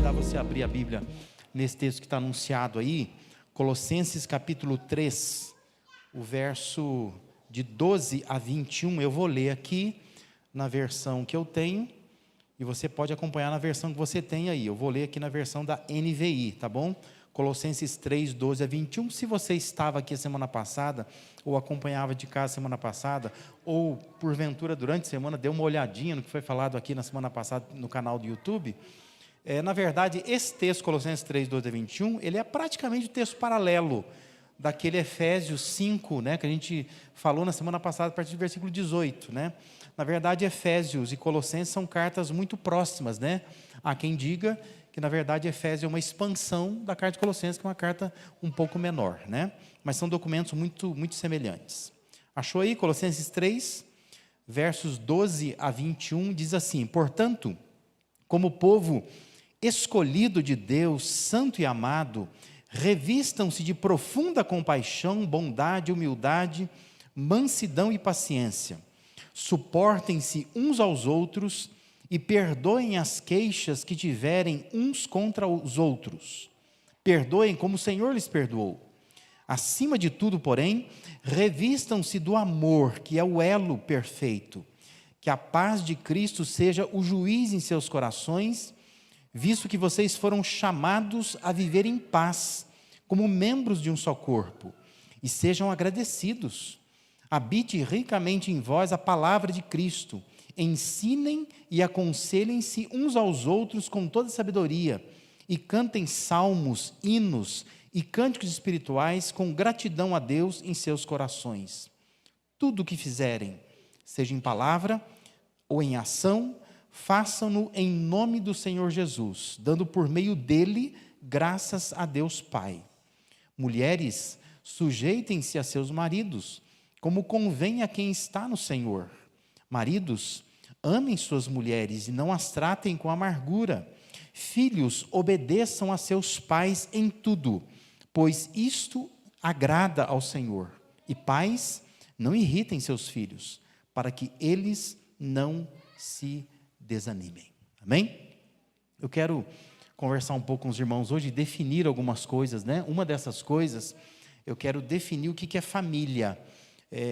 convidar você a abrir a Bíblia nesse texto que está anunciado aí, Colossenses capítulo 3, o verso de 12 a 21, eu vou ler aqui na versão que eu tenho, e você pode acompanhar na versão que você tem aí. Eu vou ler aqui na versão da NVI, tá bom? Colossenses 3, 12 a 21, se você estava aqui a semana passada, ou acompanhava de casa semana passada, ou porventura durante a semana deu uma olhadinha no que foi falado aqui na semana passada no canal do YouTube, na verdade, esse texto, Colossenses 3, 12 a 21, ele é praticamente o texto paralelo daquele Efésios 5, né, que a gente falou na semana passada, a partir do versículo 18, né? Na verdade, Efésios e Colossenses são cartas muito próximas, né? Há quem diga que, na verdade, Efésios é uma expansão da carta de Colossenses, que é uma carta um pouco menor, né? Mas são documentos muito, muito semelhantes. Achou aí? Colossenses 3, versos 12 a 21, diz assim: portanto, como povo escolhido de Deus, santo e amado, revistam-se de profunda compaixão, bondade, humildade, mansidão e paciência. Suportem-se uns aos outros e perdoem as queixas que tiverem uns contra os outros. Perdoem como o Senhor lhes perdoou. Acima de tudo, porém, revistam-se do amor, que é o elo perfeito. Que a paz de Cristo seja o juiz em seus corações, visto que vocês foram chamados a viver em paz, como membros de um só corpo, e sejam agradecidos. Habite ricamente em vós a palavra de Cristo, ensinem e aconselhem-se uns aos outros com toda sabedoria, e cantem salmos, hinos e cânticos espirituais com gratidão a Deus em seus corações. Tudo o que fizerem, seja em palavra ou em ação, façam-no em nome do Senhor Jesus, dando por meio dele graças a Deus Pai. Mulheres, sujeitem-se a seus maridos, como convém a quem está no Senhor. Maridos, amem suas mulheres e não as tratem com amargura. Filhos, obedeçam a seus pais em tudo, pois isto agrada ao Senhor. E pais, não irritem seus filhos, para que eles não se desanimem. Amém? Eu quero conversar um pouco com os irmãos hoje e definir algumas coisas, né? Uma dessas coisas, eu quero definir o que é família,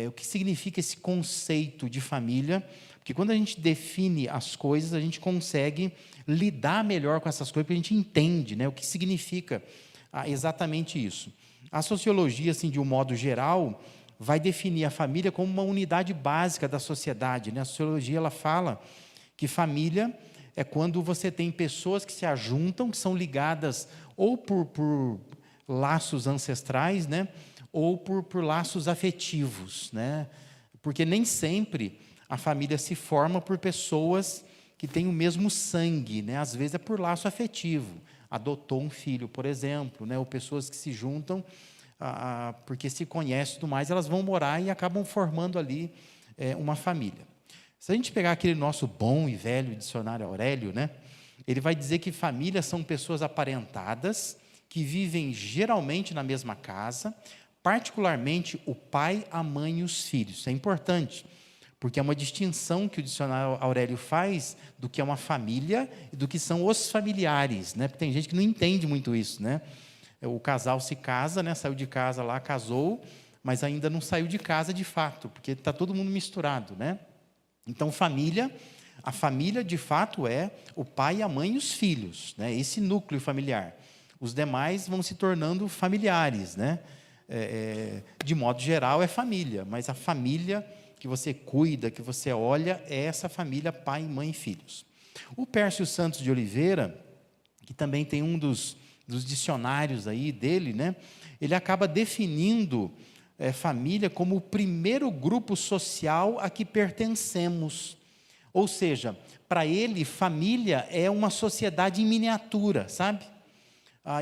o que significa esse conceito de família, porque quando a gente define as coisas, a gente consegue lidar melhor com essas coisas, porque a gente entende, né, o que significa exatamente isso. A sociologia, assim, de um modo geral, vai definir a família como uma unidade básica da sociedade, né? A sociologia, ela fala que família é quando você tem pessoas que se ajuntam, que são ligadas ou por laços ancestrais, né? Ou por laços afetivos, né? Porque nem sempre a família se forma por pessoas que têm o mesmo sangue, né? Às vezes é por laço afetivo. Adotou um filho, por exemplo, né? Ou pessoas que se juntam porque se conhecem e tudo mais, elas vão morar e acabam formando ali uma família. Se a gente pegar aquele nosso bom e velho dicionário Aurélio, né? Ele vai dizer que famílias são pessoas aparentadas, que vivem geralmente na mesma casa, particularmente o pai, a mãe e os filhos. Isso é importante, porque é uma distinção que o dicionário Aurélio faz do que é uma família e do que são os familiares, né? Porque tem gente que não entende muito isso, né? O casal se casa, né? Saiu de casa lá, casou, mas ainda não saiu de casa de fato, porque está todo mundo misturado, né? Então, a família de fato é o pai, a mãe e os filhos, né? Esse núcleo familiar. Os demais vão se tornando familiares, né? De modo geral é família, mas a família que você cuida, que você olha, é essa família pai, mãe e filhos. O Pércio Santos de Oliveira, que também tem um dos dicionários aí dele, né? Ele acaba definindo família como o primeiro grupo social a que pertencemos. Ou seja, para ele, família é uma sociedade em miniatura, sabe?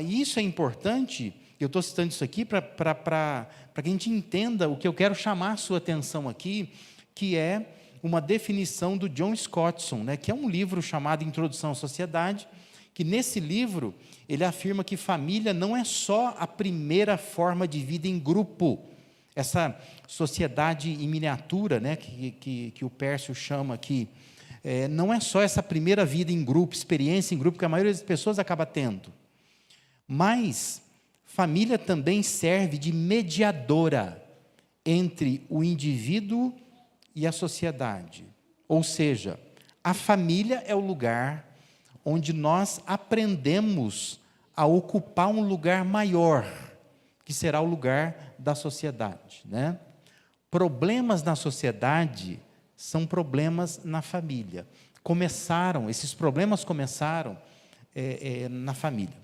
E isso é importante, eu estou citando isso aqui para que a gente entenda o que eu quero chamar a sua atenção aqui, que é uma definição do John Scottson, né, que é um livro chamado Introdução à Sociedade, que nesse livro ele afirma que família não é só a primeira forma de vida em grupo, essa sociedade em miniatura, né, que o Pércio chama aqui não é só essa primeira vida em grupo, experiência em grupo, que a maioria das pessoas acaba tendo. Mas família também serve de mediadora entre o indivíduo e a sociedade. Ou seja, a família é o lugar onde nós aprendemos a ocupar um lugar maior, que será o lugar da sociedade, né? Problemas na sociedade são problemas na família. Esses problemas começaram na família.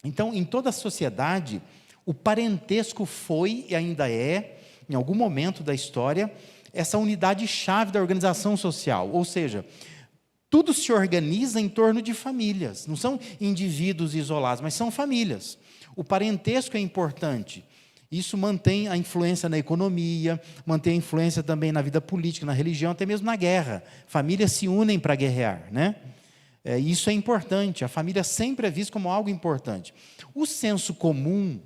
Então, em toda a sociedade, o parentesco foi e ainda é, em algum momento da história, essa unidade-chave da organização social. Ou seja, tudo se organiza em torno de famílias. Não são indivíduos isolados, mas são famílias. O parentesco é importante. Isso mantém a influência na economia, mantém a influência também na vida política, na religião, até mesmo na guerra. Famílias se unem para guerrear, né? Isso é importante. A família sempre é vista como algo importante. O senso comum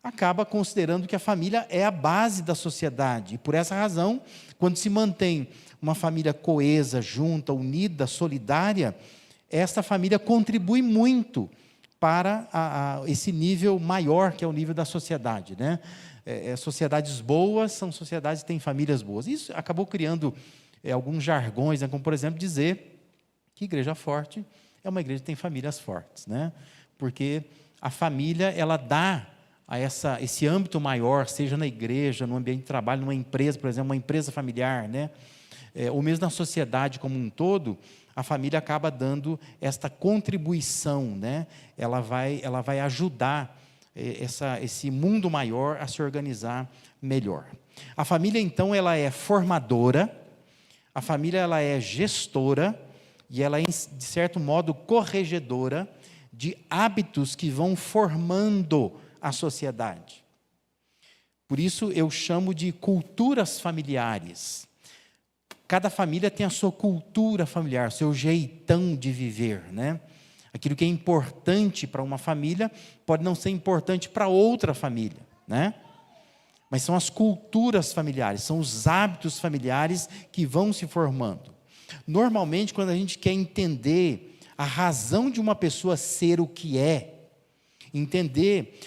acaba considerando que a família é a base da sociedade. E por essa razão, quando se mantém uma família coesa, junta, unida, solidária, essa família contribui muito para esse nível maior, que é o nível da sociedade, né? Sociedades boas são sociedades que têm famílias boas. Isso acabou criando alguns jargões, né? Como, por exemplo, dizer que igreja forte é uma igreja que tem famílias fortes, né? Porque a família, ela dá a esse âmbito maior, seja na igreja, no ambiente de trabalho, numa empresa, por exemplo, uma empresa familiar, né? Ou mesmo na sociedade como um todo, a família acaba dando esta contribuição, né? Ela vai ajudar esse mundo maior a se organizar melhor. A família, então, ela é formadora, a família ela é gestora, e ela é, de certo modo, corregedora de hábitos que vão formando a sociedade. Por isso eu chamo de culturas familiares. Cada família tem a sua cultura familiar, seu jeitão de viver, né? Aquilo que é importante para uma família pode não ser importante para outra família, né? Mas são as culturas familiares, são os hábitos familiares que vão se formando. Normalmente, quando a gente quer entender a razão de uma pessoa ser o que é, entender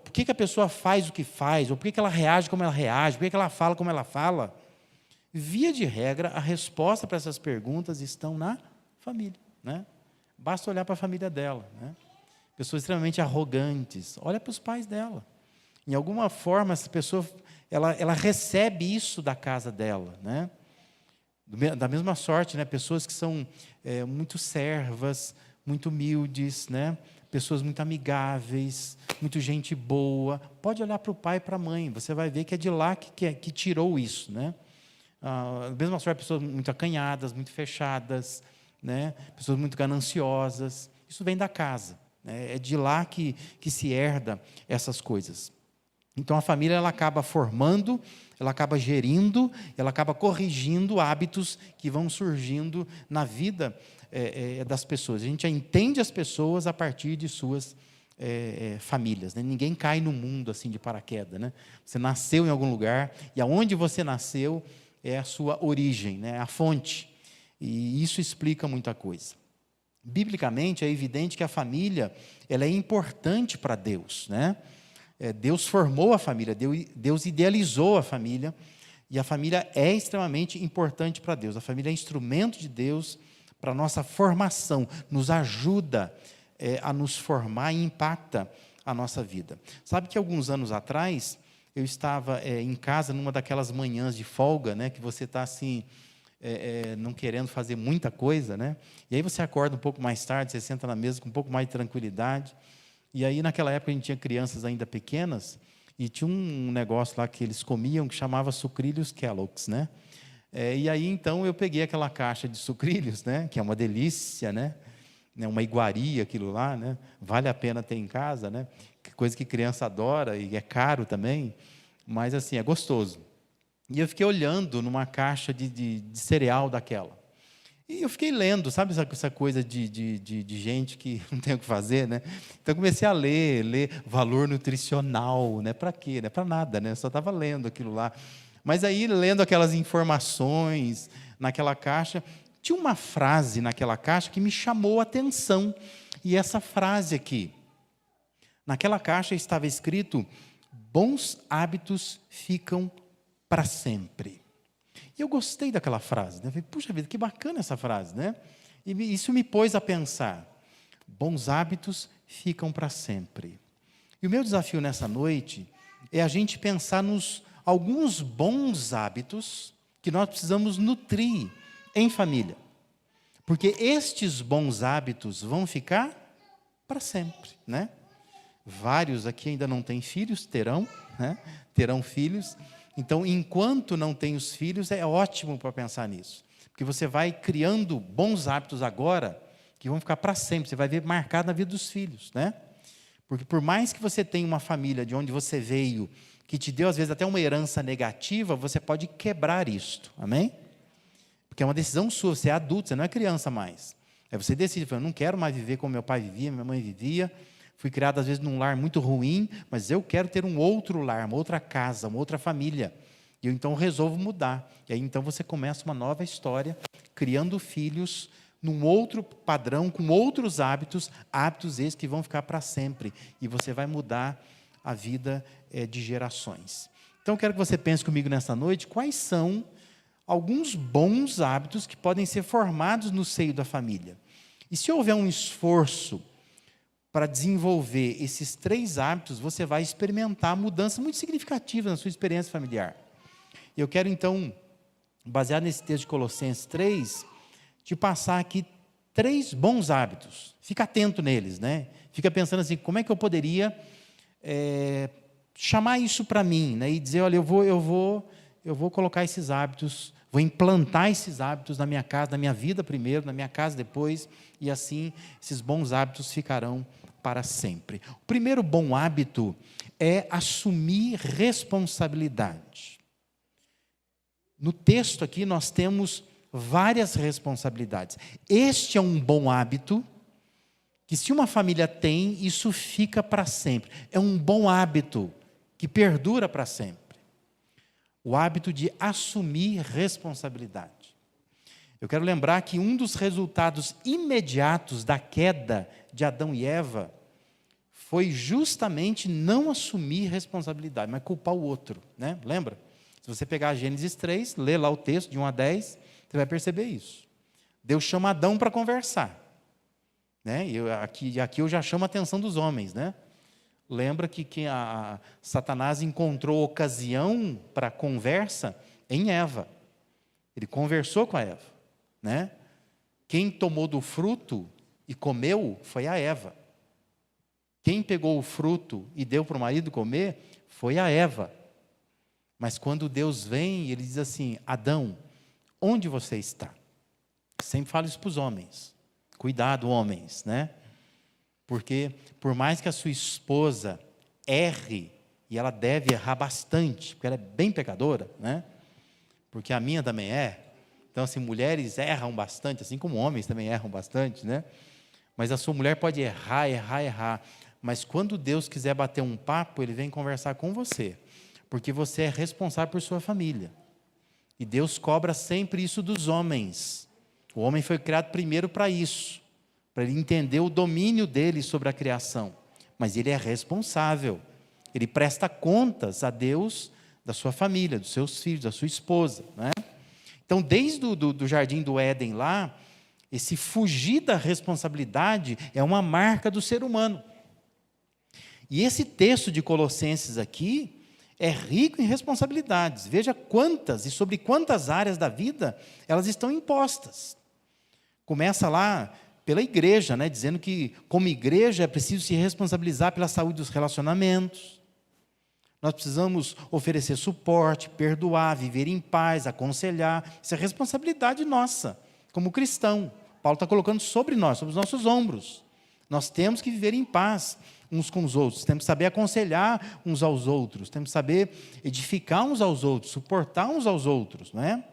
por que a pessoa faz o que faz, ou por que ela reage como ela reage, por que ela fala como ela fala, via de regra, a resposta para essas perguntas estão na família, né? Basta olhar para a família dela, né? Pessoas extremamente arrogantes, olha para os pais dela. Em alguma forma, essa pessoa, ela recebe isso da casa dela, né? Da mesma sorte, né? Pessoas que são muito servas, muito humildes, né? Pessoas muito amigáveis, muito gente boa. Pode olhar para o pai e para a mãe, você vai ver que é de lá que tirou isso, né? Da mesma sorte, pessoas muito acanhadas, muito fechadas, né? Pessoas muito gananciosas. Isso vem da casa, né? É de lá que se herda essas coisas. Então, a família ela acaba formando, ela acaba gerindo, ela acaba corrigindo hábitos que vão surgindo na vida das pessoas. A gente entende as pessoas a partir de suas famílias, né? Ninguém cai no mundo assim de paraquedas, né? Você nasceu em algum lugar, e aonde você nasceu é a sua origem, né? A fonte. E isso explica muita coisa. Biblicamente, é evidente que a família ela é importante para Deus, né? Deus formou a família, Deus idealizou a família, e a família é extremamente importante para Deus. A família é instrumento de Deus para a nossa formação, nos ajuda a nos formar e impacta a nossa vida. Sabe que alguns anos atrás, eu estava em casa, numa daquelas manhãs de folga, né, que você está assim, não querendo fazer muita coisa, né? E aí você acorda um pouco mais tarde, você senta na mesa com um pouco mais de tranquilidade. E aí, naquela época, a gente tinha crianças ainda pequenas, e tinha um negócio lá que eles comiam, que chamava sucrilhos Kellogg's, né? E aí, então, eu peguei aquela caixa de sucrilhos, né? Que é uma delícia, né? Uma iguaria, aquilo lá, né? Vale a pena ter em casa, né? Coisa que criança adora, e é caro também, mas, assim, é gostoso. E eu fiquei olhando numa caixa de cereal daquela. E eu fiquei lendo, sabe essa coisa de gente que não tem o que fazer, né? Então, eu comecei a ler valor nutricional, né? Para quê? Né? Para nada, né? Eu só estava lendo aquilo lá. Mas aí, lendo aquelas informações naquela caixa, tinha uma frase naquela caixa que me chamou a atenção. E essa frase aqui, naquela caixa estava escrito: bons hábitos ficam para sempre. E eu gostei daquela frase, né? Eu falei, puxa vida, que bacana essa frase, né? E isso me pôs a pensar: bons hábitos ficam para sempre. E o meu desafio nessa noite é a gente pensar nos alguns bons hábitos que nós precisamos nutrir em família. Porque estes bons hábitos vão ficar para sempre, né? Vários aqui ainda não têm filhos, terão, né? Terão filhos. Então, enquanto não tem os filhos, é ótimo para pensar nisso. Porque você vai criando bons hábitos agora, que vão ficar para sempre. Você vai ver marcado na vida dos filhos, né? Porque por mais que você tenha uma família de onde você veio, que te deu às vezes até uma herança negativa, você pode quebrar isto, amém? Porque é uma decisão sua, você é adulto, você não é criança mais. Aí você decide, eu não quero mais viver como meu pai vivia, minha mãe vivia, fui criado às vezes num lar muito ruim, mas eu quero ter um outro lar, uma outra casa, uma outra família. E eu então resolvo mudar. E aí então você começa uma nova história, criando filhos num outro padrão, com outros hábitos, hábitos esses que vão ficar para sempre. E você vai mudar a vida de gerações. Então eu quero que você pense comigo nessa noite, quais são alguns bons hábitos que podem ser formados no seio da família. E se houver um esforço para desenvolver esses 3 hábitos, você vai experimentar mudanças muito significativas na sua experiência familiar. Eu quero, então, baseado nesse texto de Colossenses 3, te passar aqui 3 bons hábitos. Fica atento neles, né? Fica pensando assim, como é que eu poderia chamar isso para mim, né? E dizer, olha, eu vou colocar esses hábitos, vou implantar esses hábitos na minha casa, na minha vida primeiro, na minha casa depois, e assim esses bons hábitos ficarão para sempre. O primeiro bom hábito é assumir responsabilidade. No texto aqui nós temos várias responsabilidades. Este é um bom hábito que, se uma família tem, isso fica para sempre. É um bom hábito que perdura para sempre. O hábito de assumir responsabilidade. Eu quero lembrar que um dos resultados imediatos da queda de Adão e Eva foi justamente não assumir responsabilidade, mas culpar o outro, né? Lembra? Se você pegar Gênesis 3, ler lá o texto de 1 a 10, você vai perceber isso. Deus chama Adão para conversar, né? Aqui eu já chamo a atenção dos homens, né? Lembra que Satanás encontrou ocasião para conversa em Eva. Ele conversou com a Eva, né? Quem tomou do fruto e comeu foi a Eva. Quem pegou o fruto e deu para o marido comer foi a Eva. Mas quando Deus vem, ele diz assim: Adão, onde você está? Sempre falo isso para os homens. Cuidado, homens, né? Porque por mais que a sua esposa erre, e ela deve errar bastante, porque ela é bem pecadora, né? Porque a minha também é. Então, assim, mulheres erram bastante, assim como homens também erram bastante, né? Mas a sua mulher pode errar. Mas quando Deus quiser bater um papo, Ele vem conversar com você. Porque você é responsável por sua família. E Deus cobra sempre isso dos homens. O homem foi criado primeiro para isso. Para ele entender o domínio dele sobre a criação. Mas ele é responsável. Ele presta contas a Deus da sua família, dos seus filhos, da sua esposa, né? Então, desde do jardim do Éden lá, esse fugir da responsabilidade é uma marca do ser humano. E esse texto de Colossenses aqui é rico em responsabilidades. Veja quantas e sobre quantas áreas da vida elas estão impostas. Começa lá pela igreja, né, dizendo que, como igreja, é preciso se responsabilizar pela saúde dos relacionamentos. Nós precisamos oferecer suporte, perdoar, viver em paz, aconselhar. Isso é responsabilidade nossa, como cristão. Paulo está colocando sobre nós, sobre os nossos ombros. Nós temos que viver em paz uns com os outros. Temos que saber aconselhar uns aos outros. Temos que saber edificar uns aos outros, suportar uns aos outros, não é?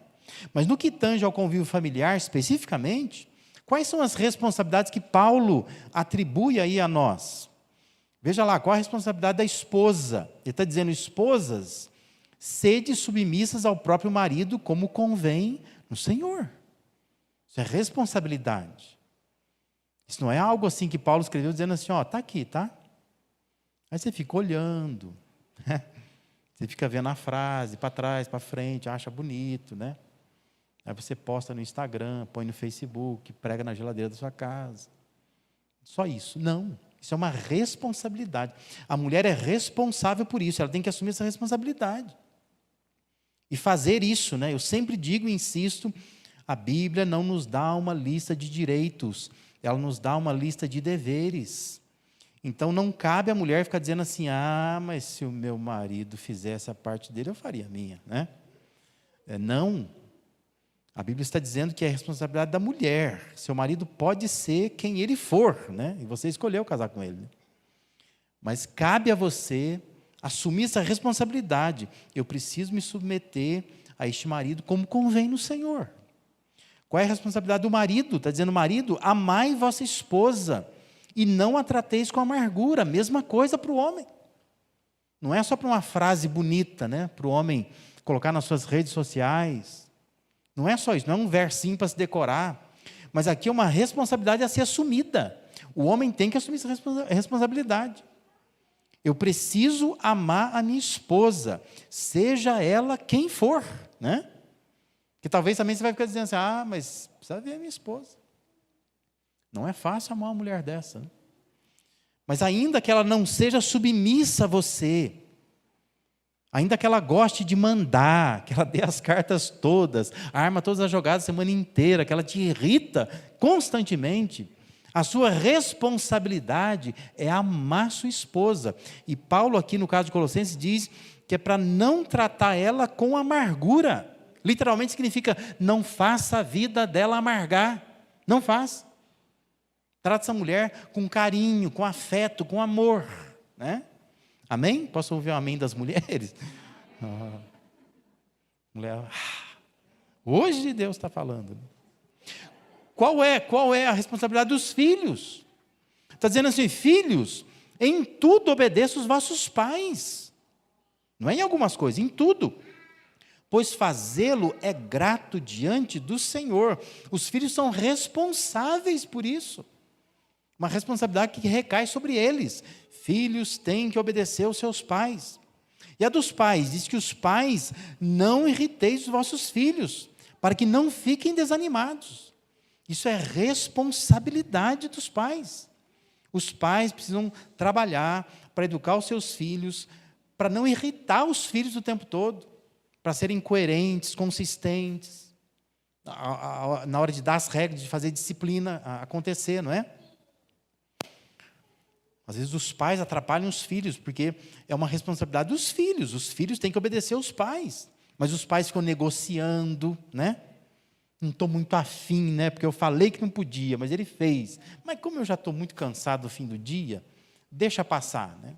Mas no que tange ao convívio familiar, especificamente, quais são as responsabilidades que Paulo atribui aí a nós? Veja lá, qual a responsabilidade da esposa? Ele está dizendo: esposas, sede submissas ao próprio marido, como convém no Senhor. Isso é responsabilidade. Isso não é algo assim que Paulo escreveu dizendo assim, está aqui, tá? Aí você fica olhando, né? Você fica vendo a frase, para trás, para frente, acha bonito, né? Aí você posta no Instagram, põe no Facebook, prega na geladeira da sua casa. Só isso. Não, isso é uma responsabilidade. A mulher é responsável por isso, ela tem que assumir essa responsabilidade. E fazer isso, né? Eu sempre digo e insisto, a Bíblia não nos dá uma lista de direitos, ela nos dá uma lista de deveres. Então não cabe a mulher ficar dizendo assim, mas se o meu marido fizesse a parte dele, eu faria a minha, né? Não. A Bíblia está dizendo que é a responsabilidade da mulher. Seu marido pode ser quem ele for, né? E você escolheu casar com ele, né? Mas cabe a você assumir essa responsabilidade. Eu preciso me submeter a este marido como convém no Senhor. Qual é a responsabilidade do marido? Está dizendo, marido, amai vossa esposa e não a trateis com amargura. Mesma coisa para o homem. Não é só para uma frase bonita, né? Para o homem colocar nas suas redes sociais. Não é só isso, não é um versinho para se decorar. Mas aqui é uma responsabilidade a ser assumida. O homem tem que assumir essa responsabilidade. Eu preciso amar a minha esposa, seja ela quem for, né? Que talvez também você vai ficar dizendo assim, mas precisa ver a minha esposa. Não é fácil amar uma mulher dessa, né? Mas ainda que ela não seja submissa a você, ainda que ela goste de mandar, que ela dê as cartas todas, arma todas as jogadas a semana inteira, que ela te irrita constantemente, a sua responsabilidade é amar sua esposa. E Paulo aqui no caso de Colossenses diz que é para não tratar ela com amargura. Literalmente significa, não faça a vida dela amargar. Não faça. Trata essa mulher com carinho, com afeto, com amor, né? Amém? Posso ouvir o amém das mulheres? Mulher, hoje Deus está falando. Qual é a responsabilidade dos filhos? Está dizendo assim, filhos, em tudo obedeçam os vossos pais. Não é em algumas coisas, em tudo. Pois fazê-lo é grato diante do Senhor. Os filhos são responsáveis por isso. Uma responsabilidade que recai sobre eles. Filhos têm que obedecer aos seus pais. E a dos pais, diz que os pais não irriteis os vossos filhos, para que não fiquem desanimados. Isso é responsabilidade dos pais. Os pais precisam trabalhar para educar os seus filhos, para não irritar os filhos o tempo todo, para serem coerentes, consistentes, na hora de dar as regras, de fazer disciplina acontecer, não é? Às vezes os pais atrapalham os filhos, porque é uma responsabilidade dos filhos. Os filhos têm que obedecer aos pais. Mas os pais ficam negociando, né? Não estou muito afim, né? Porque eu falei que não podia, mas ele fez. Mas como eu já estou muito cansado no fim do dia, deixa passar, né?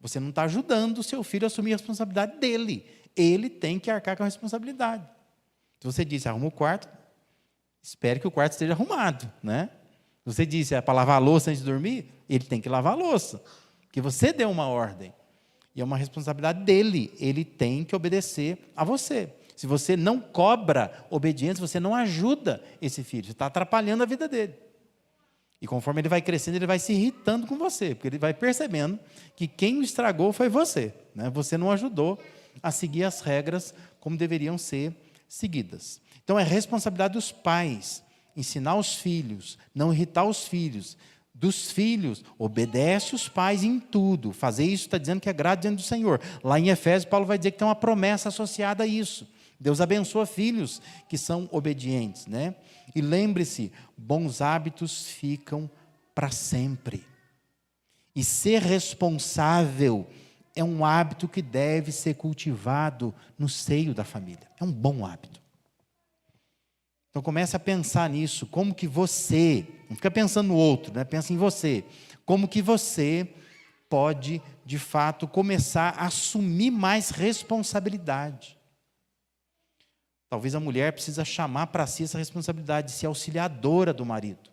Você não está ajudando o seu filho a assumir a responsabilidade dele. Ele tem que arcar com a responsabilidade. Se você disse, arruma o quarto, espere que o quarto esteja arrumado, né? Você disse, é para lavar a louça antes de dormir? Ele tem que lavar a louça, porque você deu uma ordem. E é uma responsabilidade dele, ele tem que obedecer a você. Se você não cobra obediência, você não ajuda esse filho, você está atrapalhando a vida dele. E conforme ele vai crescendo, ele vai se irritando com você, porque ele vai percebendo que quem o estragou foi você, né? Você não ajudou a seguir as regras como deveriam ser seguidas. Então é responsabilidade dos pais ensinar os filhos, não irritar os filhos. Dos filhos, obedece os pais em tudo. Fazer isso está dizendo que é grato diante do Senhor. Lá em Efésios, Paulo vai dizer que tem uma promessa associada a isso. Deus abençoa filhos que são obedientes, né? E lembre-se, bons hábitos ficam para sempre. E ser responsável é um hábito que deve ser cultivado no seio da família. É um bom hábito. Então comece a pensar nisso, como que você, não fica pensando no outro, né? Pensa em você. Como que você pode, de fato, começar a assumir mais responsabilidade. Talvez a mulher precisa chamar para si essa responsabilidade de ser auxiliadora do marido.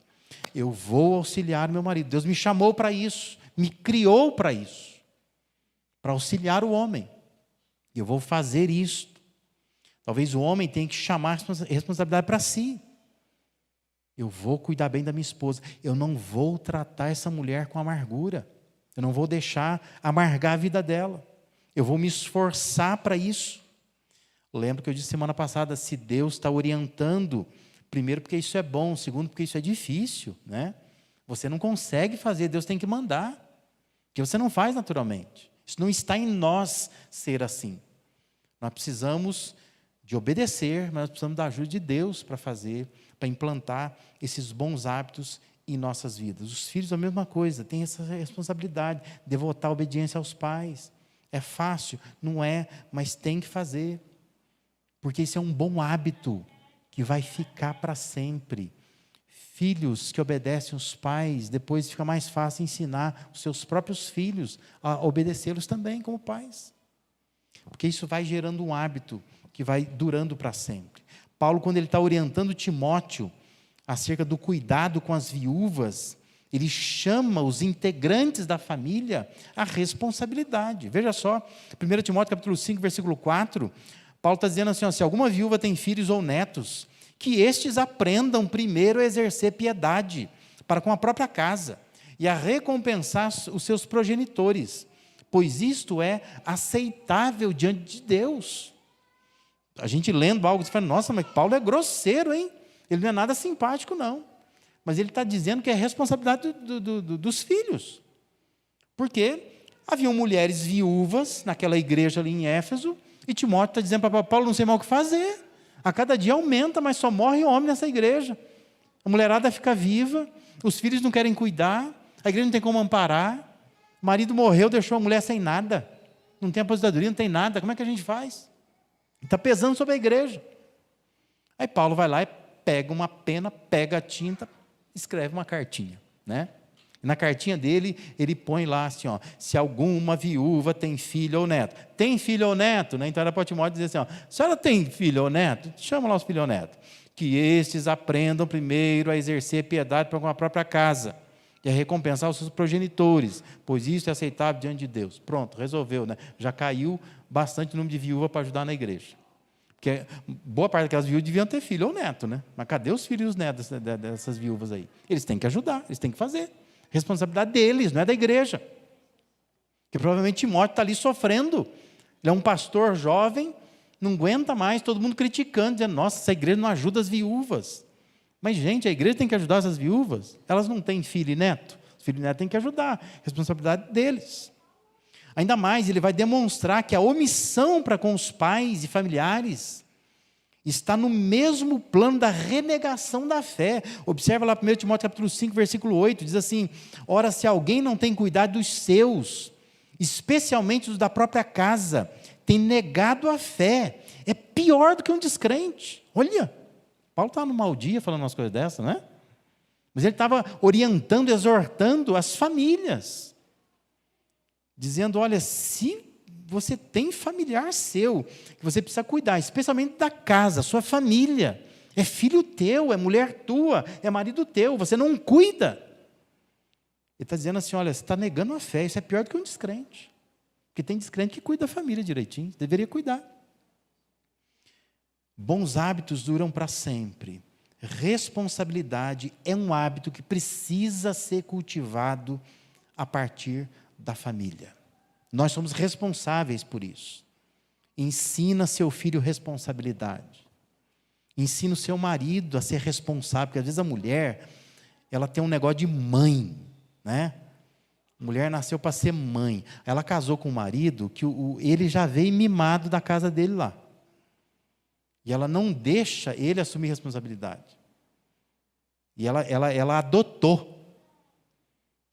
Eu vou auxiliar o meu marido. Deus me chamou para isso, me criou para isso, para auxiliar o homem. E eu vou fazer isso. Talvez o homem tenha que chamar a responsabilidade para si. Eu vou cuidar bem da minha esposa. Eu não vou tratar essa mulher com amargura. Eu não vou deixar amargar a vida dela. Eu vou me esforçar para isso. Lembro que eu disse semana passada, se Deus está orientando, primeiro porque isso é bom, segundo porque isso é difícil, né? Você não consegue fazer, Deus tem que mandar, porque você não faz naturalmente. Isso não está em nós ser assim. Nós precisamos de obedecer, mas nós precisamos da ajuda de Deus para fazer, para implantar esses bons hábitos em nossas vidas. Os filhos, a mesma coisa, têm essa responsabilidade, devotar a obediência aos pais. É fácil? Não é, mas tem que fazer. Porque isso é um bom hábito que vai ficar para sempre. Filhos que obedecem os pais, depois fica mais fácil ensinar os seus próprios filhos a obedecê-los também como pais. Porque isso vai gerando um hábito que vai durando para sempre. Paulo, quando ele está orientando Timóteo acerca do cuidado com as viúvas, ele chama os integrantes da família à responsabilidade. Veja só, 1 Timóteo capítulo 5, versículo 4, Paulo está dizendo assim, ó, se alguma viúva tem filhos ou netos, que estes aprendam primeiro a exercer piedade para com a própria casa e a recompensar os seus progenitores, pois isto é aceitável diante de Deus. A gente lendo algo, você fala, nossa, mas Paulo é grosseiro, hein? Ele não é nada simpático, não. Mas ele está dizendo que é responsabilidade dos filhos. Porque haviam mulheres viúvas naquela igreja ali em Éfeso, e Timóteo está dizendo para Paulo, não sei mais o que fazer. A cada dia aumenta, mas só morre homem nessa igreja. A mulherada fica viva, os filhos não querem cuidar, a igreja não tem como amparar, o marido morreu, deixou a mulher sem nada, não tem aposentadoria, não tem nada, como é que a gente faz? Está pesando sobre a igreja. Aí Paulo vai lá e pega uma pena, pega a tinta, escreve uma cartinha, né? E na cartinha dele, ele põe lá assim, ó, se alguma viúva tem filho ou neto. Tem filho ou neto, né? Então era para Timóteo dizer assim, ó, se ela tem filho ou neto, chama lá os filhos ou netos. Que estes aprendam primeiro a exercer piedade para com a própria casa e a recompensar os seus progenitores, pois isso é aceitável diante de Deus. Pronto, resolveu, né? Já caiu bastante número de viúva para ajudar na igreja. Porque boa parte daquelas viúvas deviam ter filho ou neto, né? Mas cadê os filhos e os netos dessas viúvas aí? Eles têm que ajudar, eles têm que fazer. Responsabilidade deles, não é da igreja. Porque provavelmente Timóteo está ali sofrendo. Ele é um pastor jovem, não aguenta mais, todo mundo criticando, dizendo, nossa, essa igreja não ajuda as viúvas. Mas, gente, a igreja tem que ajudar essas viúvas. Elas não têm filho e neto. Os filhos e netos têm que ajudar. Responsabilidade deles. Ainda mais, ele vai demonstrar que a omissão para com os pais e familiares está no mesmo plano da renegação da fé. Observa lá 1 Timóteo capítulo 5, versículo 8, diz assim, ora, se alguém não tem cuidado dos seus, especialmente os da própria casa, tem negado a fé, é pior do que um descrente. Olha, Paulo estava num mau dia falando umas coisas dessas, né? Mas ele estava orientando, exortando as famílias, dizendo, olha, se você tem familiar seu, que você precisa cuidar, especialmente da casa, sua família, é filho teu, é mulher tua, é marido teu, você não cuida. Ele está dizendo assim, olha, você está negando a fé, isso é pior do que um descrente, porque tem descrente que cuida da família direitinho, deveria cuidar. Bons hábitos duram para sempre. Responsabilidade é um hábito que precisa ser cultivado a partir da família. Nós somos responsáveis por isso. Ensina seu filho responsabilidade. Ensina o seu marido a ser responsável, porque às vezes a mulher, ela tem um negócio de mãe, né? A mulher nasceu para ser mãe. Ela casou com um marido que ele já veio mimado da casa dele lá. E ela não deixa ele assumir responsabilidade. E ela adotou.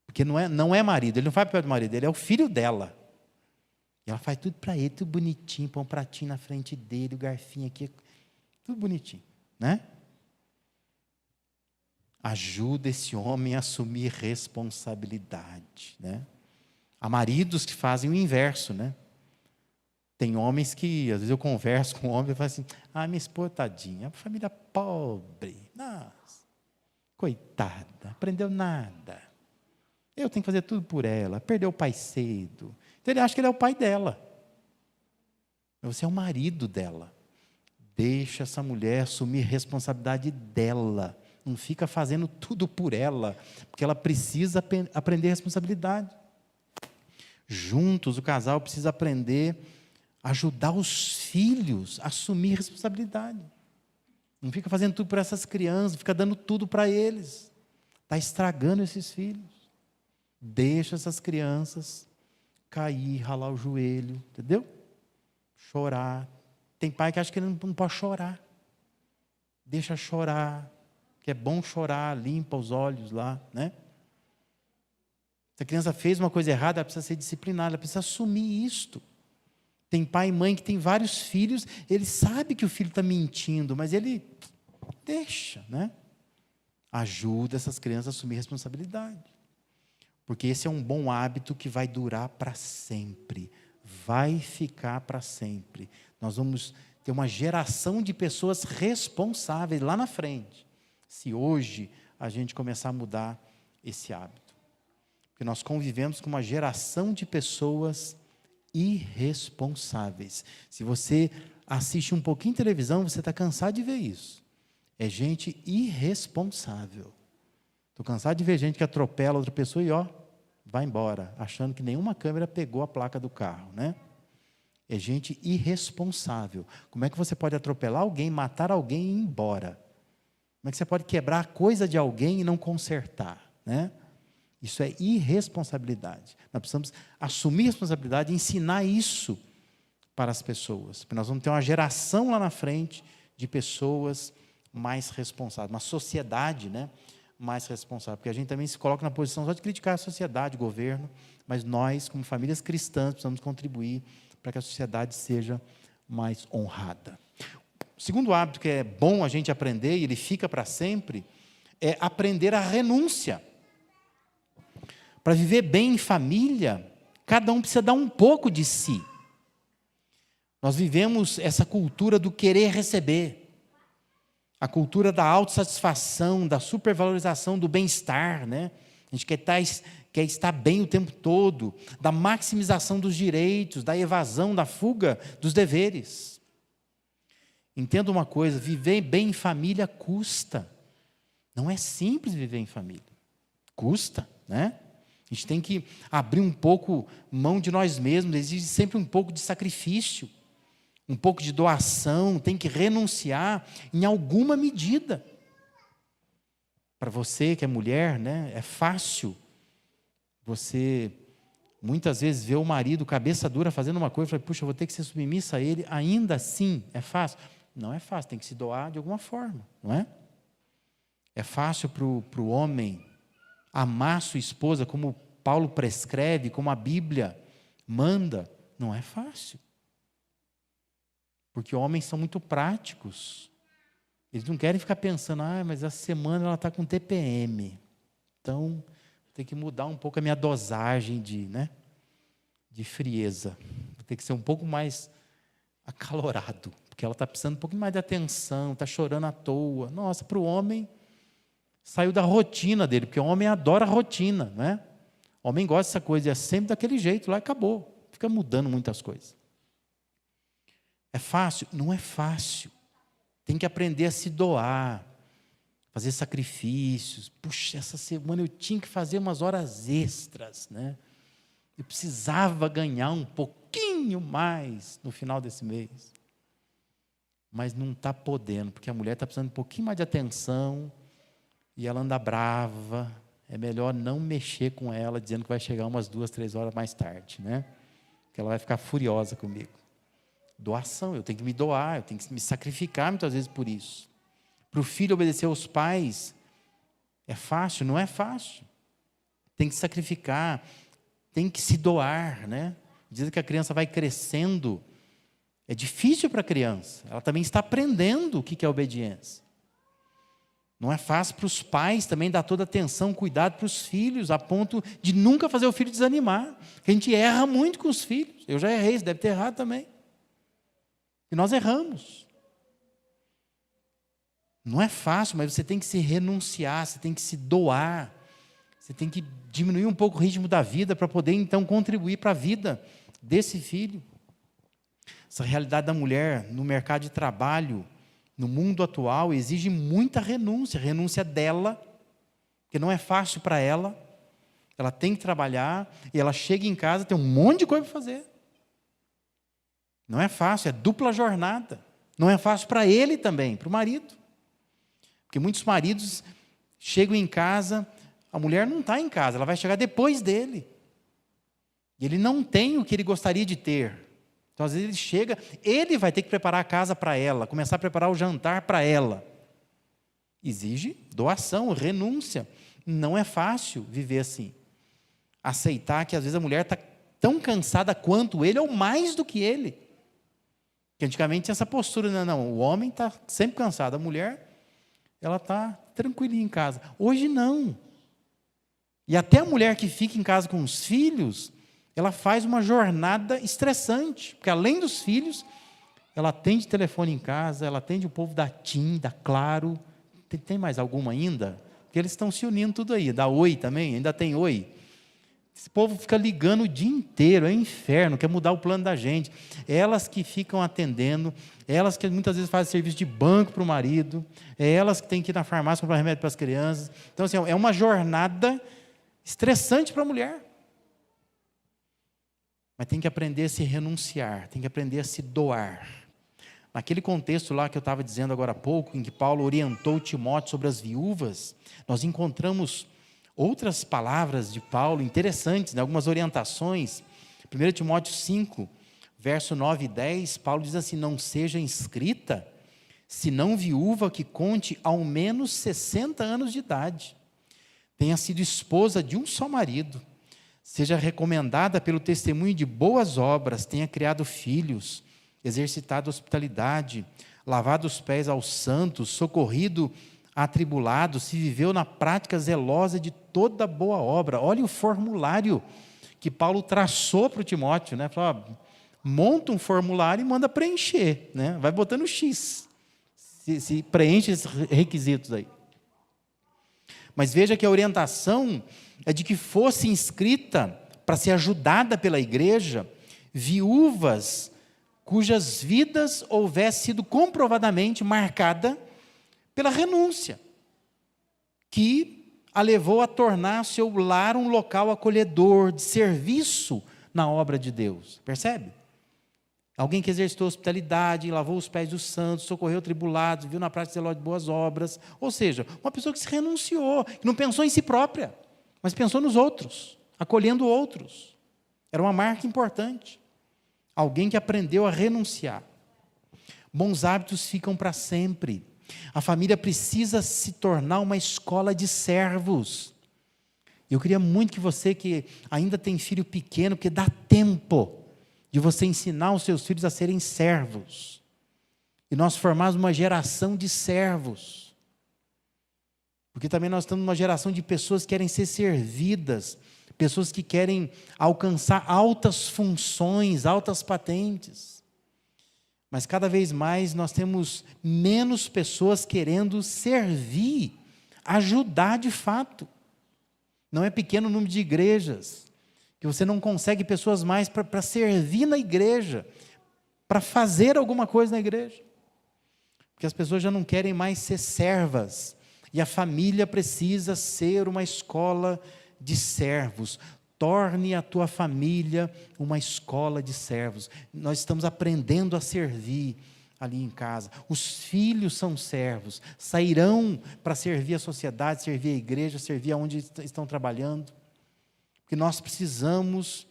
Porque não é marido, ele não faz papel de marido, ele é o filho dela. E ela faz tudo para ele, tudo bonitinho, põe um pratinho na frente dele, o garfinho aqui, tudo bonitinho, né? Ajuda esse homem a assumir responsabilidade, né? Há maridos que fazem o inverso, né? Tem homens que, às vezes eu converso com um homem e falo assim, minha esposa, tadinha, uma família pobre, nossa, coitada, aprendeu nada. Eu tenho que fazer tudo por ela, perdeu o pai cedo. Então ele acha que ele é o pai dela. Você é o marido dela. Deixa essa mulher assumir responsabilidade dela Não fica fazendo tudo por ela, porque ela precisa aprender responsabilidade. Juntos, o casal precisa aprender a ajudar os filhos a assumir responsabilidade. Não fica fazendo tudo para essas crianças, fica dando tudo para eles. Está estragando esses filhos. Deixa essas crianças cair, ralar o joelho, entendeu? Chorar. Tem pai que acha que ele não pode chorar. Deixa chorar, que é bom chorar, limpa os olhos lá, né? Se a criança fez uma coisa errada, ela precisa ser disciplinada, ela precisa assumir isto. Tem pai e mãe que tem vários filhos, ele sabe que o filho está mentindo, mas ele deixa, né? Ajuda essas crianças a assumir responsabilidade. Porque esse é um bom hábito que vai durar para sempre. Vai ficar para sempre. Nós vamos ter uma geração de pessoas responsáveis lá na frente, se hoje a gente começar a mudar esse hábito. Porque nós convivemos com uma geração de pessoas irresponsáveis. Se você assiste um pouquinho de televisão, você está cansado de ver isso. É gente irresponsável. Estou cansado de ver gente que atropela outra pessoa e vai embora, achando que nenhuma câmera pegou a placa do carro, né? É gente irresponsável. Como é que você pode atropelar alguém, matar alguém e ir embora? Como é que você pode quebrar a coisa de alguém e não consertar, né? Isso é irresponsabilidade. Nós precisamos assumir responsabilidade e ensinar isso para as pessoas. Porque nós vamos ter uma geração lá na frente de pessoas mais responsáveis, uma sociedade, né, mais responsável. Porque a gente também se coloca na posição só de criticar a sociedade, o governo, mas nós, como famílias cristãs, precisamos contribuir para que a sociedade seja mais honrada. O segundo hábito que é bom a gente aprender, e ele fica para sempre, é aprender a renúncia. Para viver bem em família, cada um precisa dar um pouco de si. Nós vivemos essa cultura do querer receber, a cultura da autossatisfação, da supervalorização do bem-estar, né? A gente quer estar bem o tempo todo, da maximização dos direitos, da evasão, da fuga dos deveres. Entenda uma coisa, viver bem em família custa. Não é simples viver em família. Custa, né? A gente tem que abrir um pouco mão de nós mesmos, exige sempre um pouco de sacrifício, um pouco de doação, tem que renunciar em alguma medida. Para você que é mulher, né, é fácil você muitas vezes ver o marido cabeça dura fazendo uma coisa e fala, puxa, eu vou ter que ser submissa a ele, ainda assim é fácil? Não é fácil, tem que se doar de alguma forma, não é? É fácil para o homem amar sua esposa como Paulo prescreve, como a Bíblia manda? Não é fácil. Porque homens são muito práticos. Eles não querem ficar pensando, mas essa semana ela está com TPM. Então, tem que mudar um pouco a minha dosagem de frieza. Vou ter que ser um pouco mais acalorado, porque ela está precisando um pouquinho mais de atenção, está chorando à toa. Nossa, para o homem, saiu da rotina dele, porque o homem adora a rotina, né? O homem gosta dessa coisa, é sempre daquele jeito, lá acabou. Fica mudando muitas coisas. É fácil? Não é fácil. Tem que aprender a se doar, fazer sacrifícios. Puxa, essa semana eu tinha que fazer umas horas extras, né? Eu precisava ganhar um pouquinho mais no final desse mês. Mas não está podendo, porque a mulher está precisando de um pouquinho mais de atenção e ela anda brava. É melhor não mexer com ela, dizendo que vai chegar umas 2, 3 horas mais tarde, né? Porque ela vai ficar furiosa comigo. Doação, eu tenho que me doar, eu tenho que me sacrificar muitas vezes por isso. Para o filho obedecer aos pais, é fácil? Não é fácil. Tem que sacrificar, tem que se doar, né? Dizem que a criança vai crescendo, é difícil para a criança, ela também está aprendendo o que é obediência. Não é fácil para os pais também dar toda atenção, cuidado para os filhos, a ponto de nunca fazer o filho desanimar. A gente erra muito com os filhos, eu já errei, você deve ter errado também. E nós erramos. Não é fácil, mas você tem que se renunciar, você tem que se doar, você tem que diminuir um pouco o ritmo da vida para poder então contribuir para a vida desse filho. Essa realidade da mulher no mercado de trabalho no mundo atual, exige muita renúncia dela, porque não é fácil para ela. Ela tem que trabalhar, e ela chega em casa, tem um monte de coisa para fazer. Não é fácil, é dupla jornada. Não é fácil para ele também, para o marido. Porque muitos maridos chegam em casa, a mulher não está em casa, ela vai chegar depois dele. E ele não tem o que ele gostaria de ter. Então, às vezes, ele chega, ele vai ter que preparar a casa para ela, começar a preparar o jantar para ela. Exige doação, renúncia. Não é fácil viver assim. Aceitar que, às vezes, a mulher está tão cansada quanto ele, ou mais do que ele. Porque antigamente tinha essa postura, não, o homem está sempre cansado, a mulher, ela está tranquilinha em casa. Hoje não. E até a mulher que fica em casa com os filhos, ela faz uma jornada estressante, porque além dos filhos, ela atende telefone em casa, ela atende o povo da TIM, da Claro, tem mais alguma ainda? Porque eles estão se unindo tudo aí, da Oi também, ainda tem Oi. Esse povo fica ligando o dia inteiro, é um inferno, quer mudar o plano da gente. Elas que ficam atendendo, elas que muitas vezes fazem serviço de banco para o marido, elas que têm que ir na farmácia comprar remédio para as crianças. Então, assim, é uma jornada estressante para a mulher. Mas tem que aprender a se renunciar, tem que aprender a se doar. Naquele contexto lá que eu estava dizendo agora há pouco, em que Paulo orientou Timóteo sobre as viúvas, nós encontramos outras palavras de Paulo interessantes, né? Algumas orientações. 1 Timóteo 5, verso 9 e 10, Paulo diz assim: não seja inscrita, senão viúva que conte ao menos 60 anos de idade, tenha sido esposa de um só marido, seja recomendada pelo testemunho de boas obras, tenha criado filhos, exercitado hospitalidade, lavado os pés aos santos, socorrido atribulado, se viveu na prática zelosa de toda boa obra. Olha o formulário que Paulo traçou para o Timóteo, né? Falou, monta um formulário e manda preencher, né? Vai botando X, se preenche esses requisitos aí. Mas veja que a orientação é de que fosse inscrita, para ser ajudada pela igreja, viúvas cujas vidas houvesse sido comprovadamente marcada pela renúncia, que a levou a tornar seu lar um local acolhedor, de serviço na obra de Deus. Percebe? Alguém que exercitou hospitalidade, lavou os pés dos santos, socorreu tribulados, viu na prática de boas obras. Ou seja, uma pessoa que se renunciou, que não pensou em si própria, mas pensou nos outros, acolhendo outros. Era uma marca importante. Alguém que aprendeu a renunciar. Bons hábitos ficam para sempre. A família precisa se tornar uma escola de servos. Eu queria muito que você que ainda tem filho pequeno, porque dá tempo de você ensinar os seus filhos a serem servos. E nós formarmos uma geração de servos. Porque também nós estamos numa geração de pessoas que querem ser servidas, pessoas que querem alcançar altas funções, altas patentes. Mas cada vez mais nós temos menos pessoas querendo servir, ajudar de fato. Não é pequeno o número de igrejas, que você não consegue pessoas mais para servir na igreja, para fazer alguma coisa na igreja. Porque as pessoas já não querem mais ser servas, e a família precisa ser uma escola de servos. Torne a tua família uma escola de servos. Nós estamos aprendendo a servir ali em casa. Os filhos são servos, sairão para servir a sociedade, servir a igreja, servir aonde estão trabalhando. Porque nós precisamos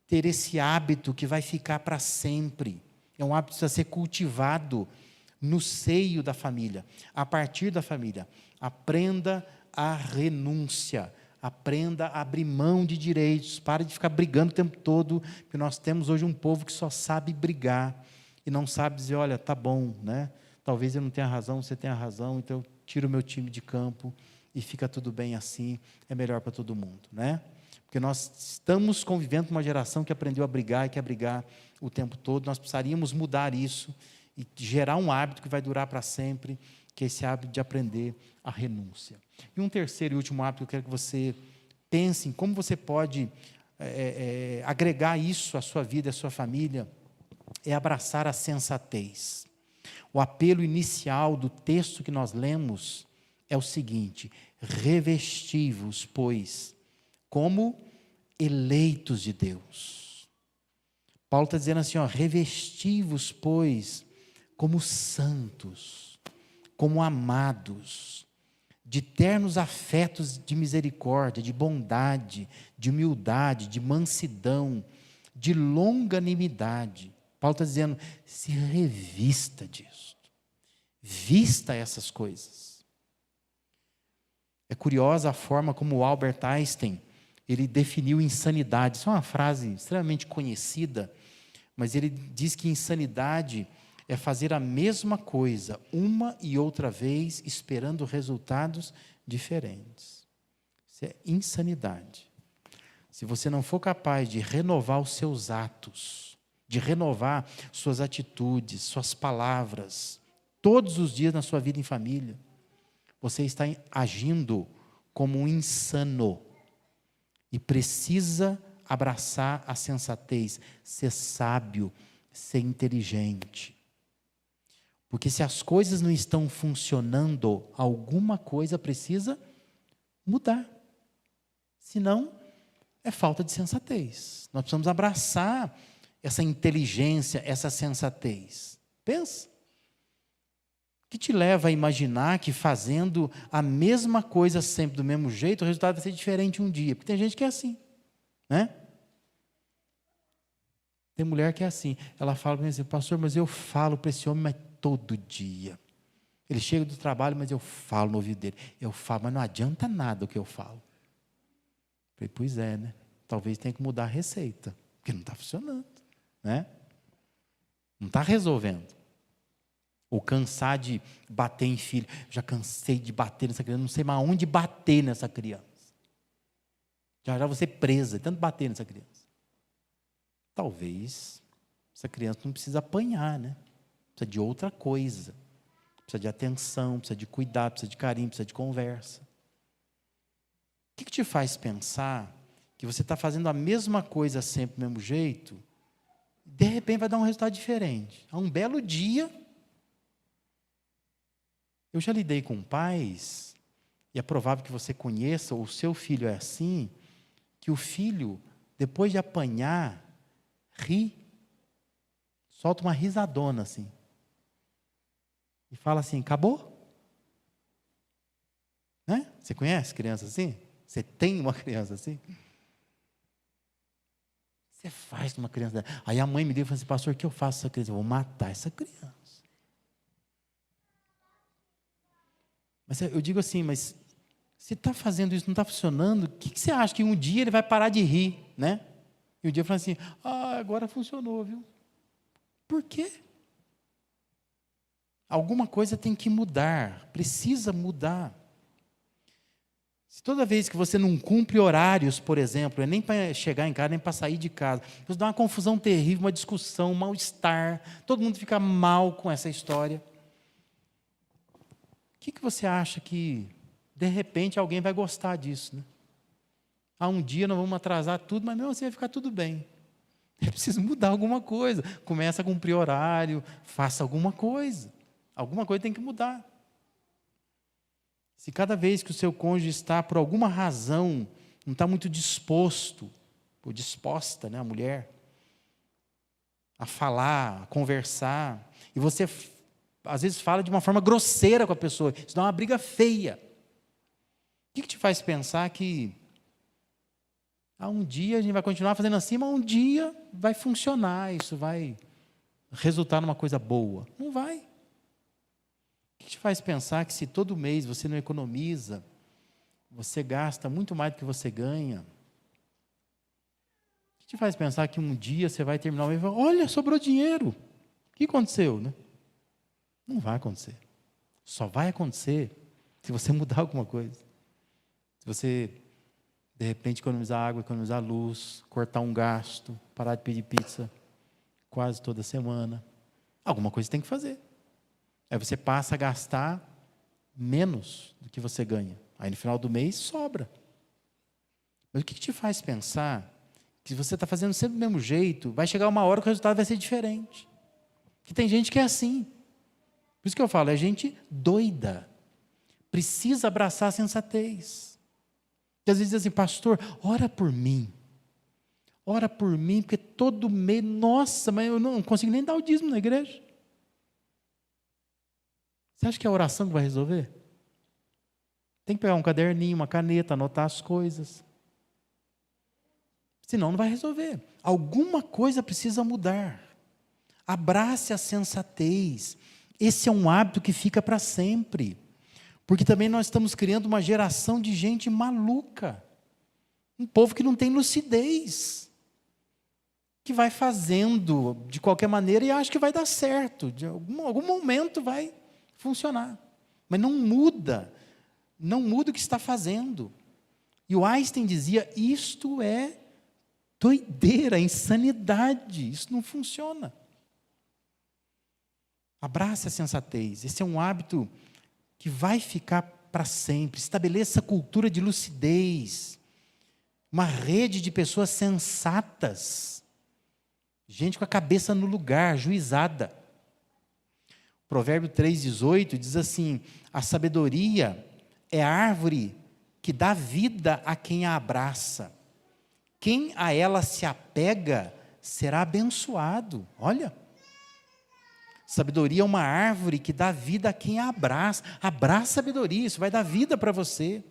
ter esse hábito que vai ficar para sempre. É um hábito que precisa ser cultivado no seio da família, a partir da família. Aprenda a renúncia. Aprenda a abrir mão de direitos. Pare de ficar brigando o tempo todo, porque nós temos hoje um povo que só sabe brigar e não sabe dizer, olha, tá bom, né? Talvez eu não tenha razão, você tenha razão, então eu tiro o meu time de campo e fica tudo bem assim, é melhor para todo mundo, né? Porque nós estamos convivendo com uma geração que aprendeu a brigar e quer brigar o tempo todo. Nós precisaríamos mudar isso e gerar um hábito que vai durar para sempre, que é esse hábito de aprender a renúncia. E um terceiro e último hábito, eu quero que você pense em como você pode agregar isso à sua vida, à sua família, é abraçar a sensatez. O apelo inicial do texto que nós lemos é o seguinte: revesti-vos, pois, como eleitos de Deus. Paulo está dizendo assim, revesti-vos, pois, como santos, como amados, de ternos afetos de misericórdia, de bondade, de humildade, de mansidão, de longanimidade. Paulo está dizendo, se revista disso. Vista essas coisas. É curiosa a forma como Albert Einstein, ele definiu insanidade. Isso é uma frase extremamente conhecida, mas ele diz que insanidade é fazer a mesma coisa uma e outra vez, esperando resultados diferentes. Isso é insanidade. Se você não for capaz de renovar os seus atos, de renovar suas atitudes, suas palavras, todos os dias na sua vida em família, você está agindo como um insano e precisa abraçar a sensatez, ser sábio, ser inteligente. Porque se as coisas não estão funcionando, alguma coisa precisa mudar. Senão, é falta de sensatez. Nós precisamos abraçar essa inteligência, essa sensatez. Pensa. O que te leva a imaginar que fazendo a mesma coisa sempre do mesmo jeito, o resultado vai ser diferente um dia? Porque tem gente que é assim, né? Tem mulher que é assim. Ela fala para mim assim, pastor, mas eu falo para esse homem, mas todo dia. Ele chega do trabalho, mas eu falo no ouvido dele. Eu falo, mas não adianta nada o que eu falo. Falei, pois é, né? Talvez tenha que mudar a receita, porque não está funcionando, né? Não está resolvendo. Ou cansar de bater em filho. Já cansei de bater nessa criança, não sei mais onde bater nessa criança. Já vou ser presa, tanto bater nessa criança. Talvez essa criança não precisa apanhar, né? Precisa de outra coisa. Precisa de atenção, precisa de cuidado, precisa de carinho, precisa de conversa. O que te faz pensar que você está fazendo a mesma coisa sempre do mesmo jeito, de repente vai dar um resultado diferente? Há um belo dia, eu já lidei com pais, e é provável que você conheça, ou o seu filho é assim, que o filho, depois de apanhar, ri, solta uma risadona assim, e fala assim, acabou? Né? Você conhece criança assim? Você tem uma criança assim? Você faz uma criança. Aí a mãe me deu e falou assim, pastor, o que eu faço com essa criança? Eu vou matar essa criança. Mas eu digo assim, mas se está fazendo isso, não está funcionando, o que você acha que um dia ele vai parar de rir, né? E um dia eu falo assim, agora funcionou, viu? Por quê? Alguma coisa tem que mudar, precisa mudar. Se toda vez que você não cumpre horários, por exemplo, é nem para chegar em casa, nem para sair de casa, isso dá uma confusão terrível, uma discussão, um mal-estar, todo mundo fica mal com essa história. O que você acha que, de repente, alguém vai gostar disso, né? Um dia nós vamos atrasar tudo, mas mesmo assim vai ficar tudo bem. É preciso mudar alguma coisa. Começa a cumprir horário, faça alguma coisa. Alguma coisa tem que mudar. Se cada vez que o seu cônjuge está, por alguma razão, não está muito disposto, ou disposta, né, a mulher, a falar, a conversar, e você, às vezes, fala de uma forma grosseira com a pessoa, isso dá uma briga feia. O que te faz pensar que um dia a gente vai continuar fazendo assim, mas um dia vai funcionar, isso vai resultar numa coisa boa? Não vai. O que te faz pensar que se todo mês você não economiza, você gasta muito mais do que você ganha? O que te faz pensar que um dia você vai terminar o mês e falar, olha, sobrou dinheiro. O que aconteceu, né? Não vai acontecer. Só vai acontecer se você mudar alguma coisa. Se você, de repente, economizar água, economizar luz, cortar um gasto, parar de pedir pizza quase toda semana. Alguma coisa tem que fazer. Aí você passa a gastar menos do que você ganha. Aí no final do mês sobra. Mas o que te faz pensar que se você está fazendo sempre do mesmo jeito, vai chegar uma hora que o resultado vai ser diferente? Que tem gente que é assim. Por isso que eu falo, é gente doida. Precisa abraçar a sensatez. Porque às vezes diz assim, pastor, ora por mim. Ora por mim, porque todo mês, nossa, mas eu não consigo nem dar o dízimo na igreja. Você acha que é a oração que vai resolver? Tem que pegar um caderninho, uma caneta, anotar as coisas. Senão não vai resolver. Alguma coisa precisa mudar. Abrace a sensatez. Esse é um hábito que fica para sempre. Porque também nós estamos criando uma geração de gente maluca. Um povo que não tem lucidez. Que vai fazendo de qualquer maneira e acha que vai dar certo. De algum momento vai funcionar. Mas não muda. Não muda o que está fazendo. E o Einstein dizia, isto é doideira, insanidade. Isso não funciona. Abrace a sensatez. Esse é um hábito que vai ficar para sempre. Estabeleça a cultura de lucidez. Uma rede de pessoas sensatas. Gente com a cabeça no lugar, juizada. O Provérbio 3,18 diz assim, a sabedoria é a árvore que dá vida a quem a abraça. Quem a ela se apega será abençoado. Olha. Sabedoria é uma árvore que dá vida a quem a abraça. Abraça a sabedoria, isso vai dar vida para você.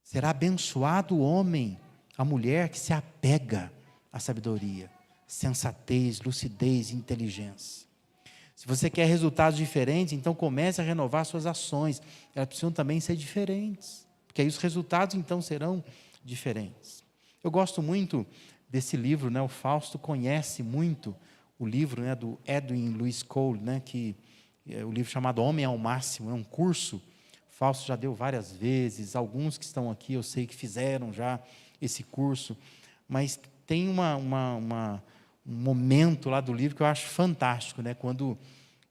Será abençoado o homem, a mulher que se apega à sabedoria. Sensatez, lucidez e inteligência. Se você quer resultados diferentes, então comece a renovar suas ações. Elas precisam também ser diferentes. Porque aí os resultados então serão diferentes. Eu gosto muito desse livro, né? O Fausto conhece muito o livro, né, do Edwin Lewis Cole, né, que é o livro chamado Homem ao Máximo, é um curso. Fausto já deu várias vezes, alguns que estão aqui eu sei que fizeram já esse curso, mas tem um momento lá do livro que eu acho fantástico, né, quando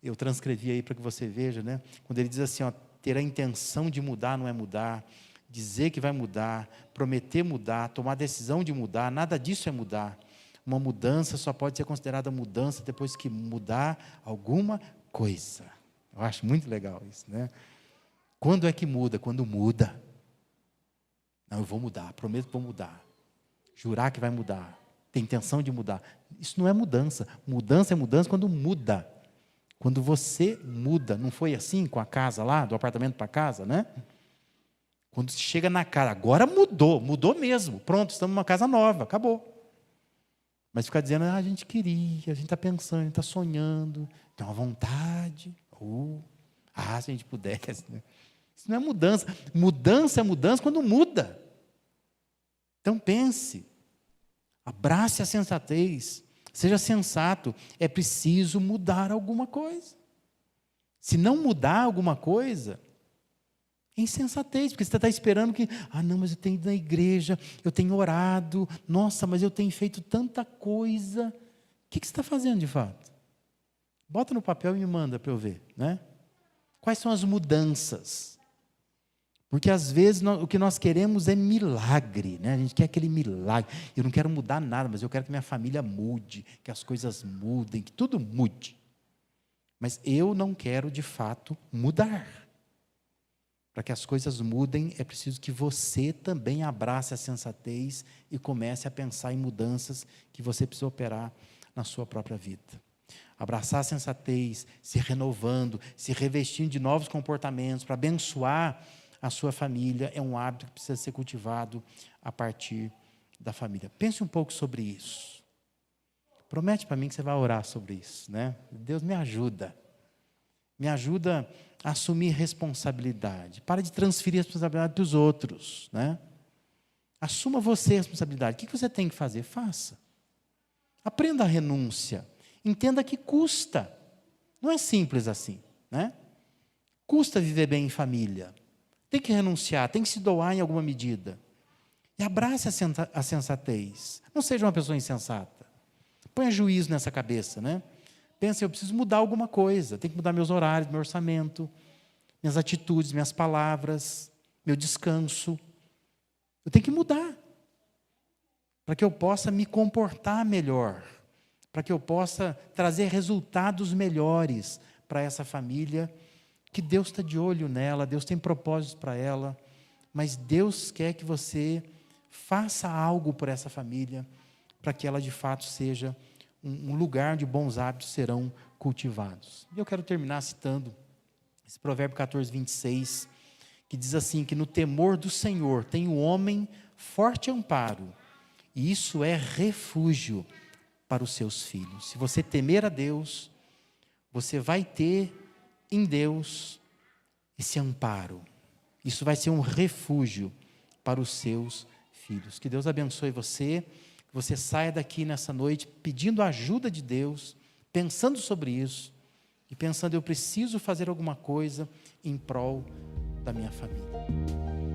eu transcrevi aí para que você veja, né, quando ele diz assim, ó, ter a intenção de mudar não é mudar, dizer que vai mudar, prometer mudar, tomar decisão de mudar, nada disso é mudar. Uma mudança só pode ser considerada mudança depois que mudar alguma coisa. Eu acho muito legal isso, né? Quando é que muda? Quando muda. Não, eu vou mudar, prometo que vou mudar. Jurar que vai mudar. Tem intenção de mudar. Isso não é mudança. Mudança é mudança quando muda. Quando você muda. Não foi assim com a casa lá, do apartamento para a casa, né? Quando você chega na casa, agora mudou, mudou mesmo. Pronto, estamos numa casa nova, acabou. Mas ficar dizendo, a gente queria, a gente está pensando, a gente está sonhando, tem uma vontade. Se a gente pudesse. Né? Isso não é mudança. Mudança é mudança quando muda. Então pense, abrace a sensatez, seja sensato. É preciso mudar alguma coisa. Se não mudar alguma coisa, é insensatez, porque você está esperando que, não, mas eu tenho ido na igreja, eu tenho orado, nossa, mas eu tenho feito tanta coisa. O que você está fazendo de fato? Bota no papel e me manda para eu ver, né? Quais são as mudanças? Porque às vezes o que nós queremos é milagre, né? A gente quer aquele milagre. Eu não quero mudar nada, mas eu quero que minha família mude, que as coisas mudem, que tudo mude. Mas eu não quero de fato mudar. Para que as coisas mudem, é preciso que você também abrace a sensatez e comece a pensar em mudanças que você precisa operar na sua própria vida. Abraçar a sensatez, se renovando, se revestindo de novos comportamentos para abençoar a sua família, é um hábito que precisa ser cultivado a partir da família. Pense um pouco sobre isso. Promete para mim que você vai orar sobre isso, né? Deus me ajuda. Me ajuda a assumir responsabilidade. Para de transferir a responsabilidade para os outros, né? Assuma você a responsabilidade. O que você tem que fazer? Faça. Aprenda a renúncia. Entenda que custa. Não é simples assim, né? Custa viver bem em família. Tem que renunciar, tem que se doar em alguma medida. E abrace a sensatez. Não seja uma pessoa insensata. Ponha juízo nessa cabeça, né? Pensa, eu preciso mudar alguma coisa. Tenho que mudar meus horários, meu orçamento, minhas atitudes, minhas palavras, meu descanso. Eu tenho que mudar. Para que eu possa me comportar melhor. Para que eu possa trazer resultados melhores para essa família, que Deus está de olho nela, Deus tem propósitos para ela, mas Deus quer que você faça algo por essa família, para que ela de fato seja um lugar onde bons hábitos serão cultivados. E eu quero terminar citando esse provérbio 14, 26, que diz assim, que no temor do Senhor tem o homem forte amparo, e isso é refúgio para os seus filhos. Se você temer a Deus, você vai ter em Deus esse amparo. Isso vai ser um refúgio para os seus filhos. Que Deus abençoe você, que você saia daqui nessa noite pedindo a ajuda de Deus, pensando sobre isso, e pensando, eu preciso fazer alguma coisa em prol da minha família.